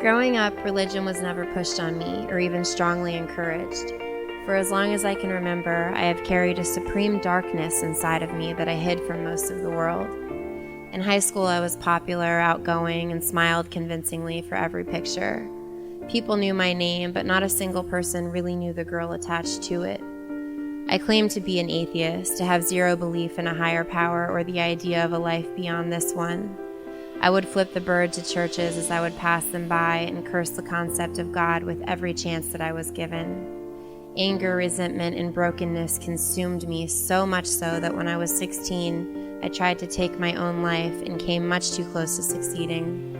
Growing up, religion was never pushed on me or even strongly encouraged. For as long as I can remember, I have carried a supreme darkness inside of me that I hid from most of the world. In high school, I was popular, outgoing, and smiled convincingly for every picture. People knew my name, but not a single person really knew the girl attached to it. I claimed to be an atheist, to have zero belief in a higher power or the idea of a life beyond this one. I would flip the bird to churches as I would pass them by and curse the concept of God with every chance that I was given. Anger, resentment, and brokenness consumed me, so much so that when I was 16, I tried to take my own life and came much too close to succeeding.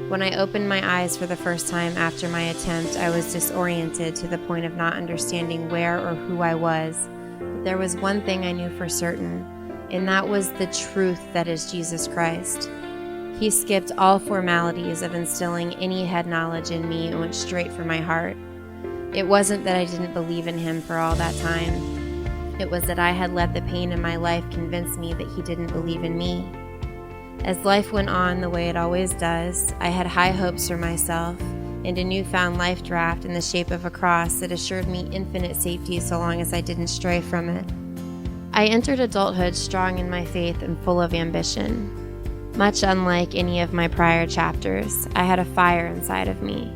When I opened my eyes for the first time after my attempt, I was disoriented to the point of not understanding where or who I was. But there was one thing I knew for certain, and that was the truth that is Jesus Christ. He skipped all formalities of instilling any head knowledge in me and went straight for my heart. It wasn't that I didn't believe in him for all that time. It was that I had let the pain in my life convince me that he didn't believe in me. As life went on the way it always does, I had high hopes for myself and a newfound life draft in the shape of a cross that assured me infinite safety so long as I didn't stray from it. I entered adulthood strong in my faith and full of ambition. Much unlike any of my prior chapters, I had a fire inside of me,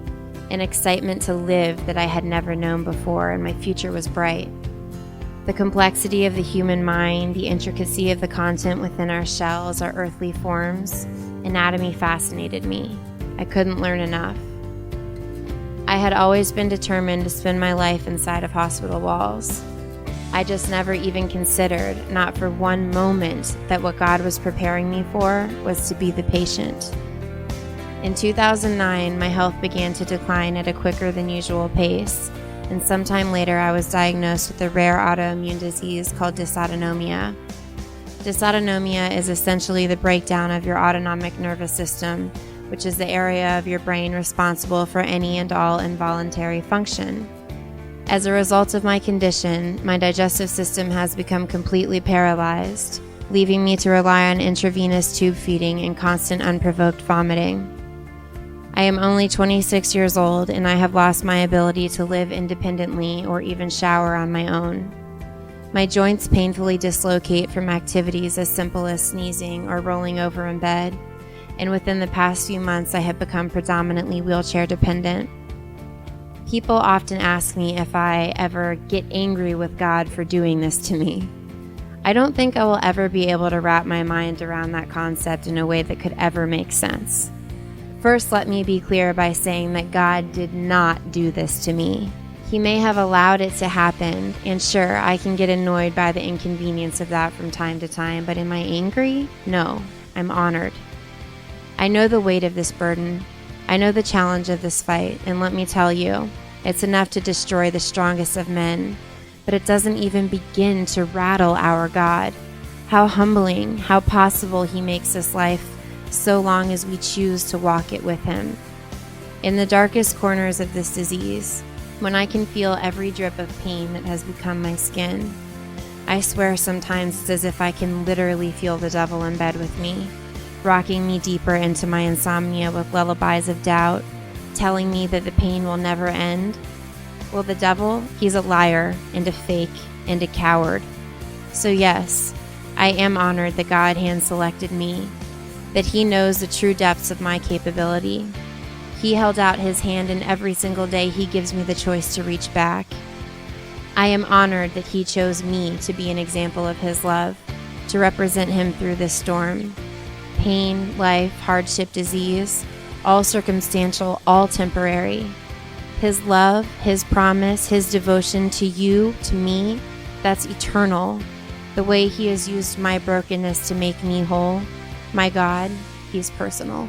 an excitement to live that I had never known before, and my future was bright. The complexity of the human mind, the intricacy of the content within our shells, our earthly forms, anatomy fascinated me. I couldn't learn enough. I had always been determined to spend my life inside of hospital walls. I just never even considered, not for one moment, that what God was preparing me for was to be the patient. In 2009, my health began to decline at a quicker than usual pace, and sometime later I was diagnosed with a rare autoimmune disease called dysautonomia. Dysautonomia is essentially the breakdown of your autonomic nervous system, which is the area of your brain responsible for any and all involuntary function. As a result of my condition, my digestive system has become completely paralyzed, leaving me to rely on intravenous tube feeding and constant unprovoked vomiting. I am only 26 years old, and I have lost my ability to live independently or even shower on my own. My joints painfully dislocate from activities as simple as sneezing or rolling over in bed, and within the past few months I have become predominantly wheelchair dependent. People often ask me if I ever get angry with God for doing this to me. I don't think I will ever be able to wrap my mind around that concept in a way that could ever make sense. First, let me be clear by saying that God did not do this to me. He may have allowed it to happen, and sure, I can get annoyed by the inconvenience of that from time to time, but am I angry? No, I'm honored. I know the weight of this burden. I know the challenge of this fight, and let me tell you, it's enough to destroy the strongest of men, but it doesn't even begin to rattle our God. How humbling, how possible he makes this life so long as we choose to walk it with him. In the darkest corners of this disease, when I can feel every drip of pain that has become my skin, I swear sometimes it's as if I can literally feel the devil in bed with me, rocking me deeper into my insomnia with lullabies of doubt, telling me that the pain will never end. Well, the devil, he's a liar and a fake and a coward. So yes, I am honored that God hand-selected me, that he knows the true depths of my capability. He held out his hand, and every single day he gives me the choice to reach back. I am honored that he chose me to be an example of his love, to represent him through this storm. Pain, life, hardship, disease, all circumstantial, all temporary. His love, his promise, his devotion to you, to me, that's eternal. The way he has used my brokenness to make me whole, my God, he's personal.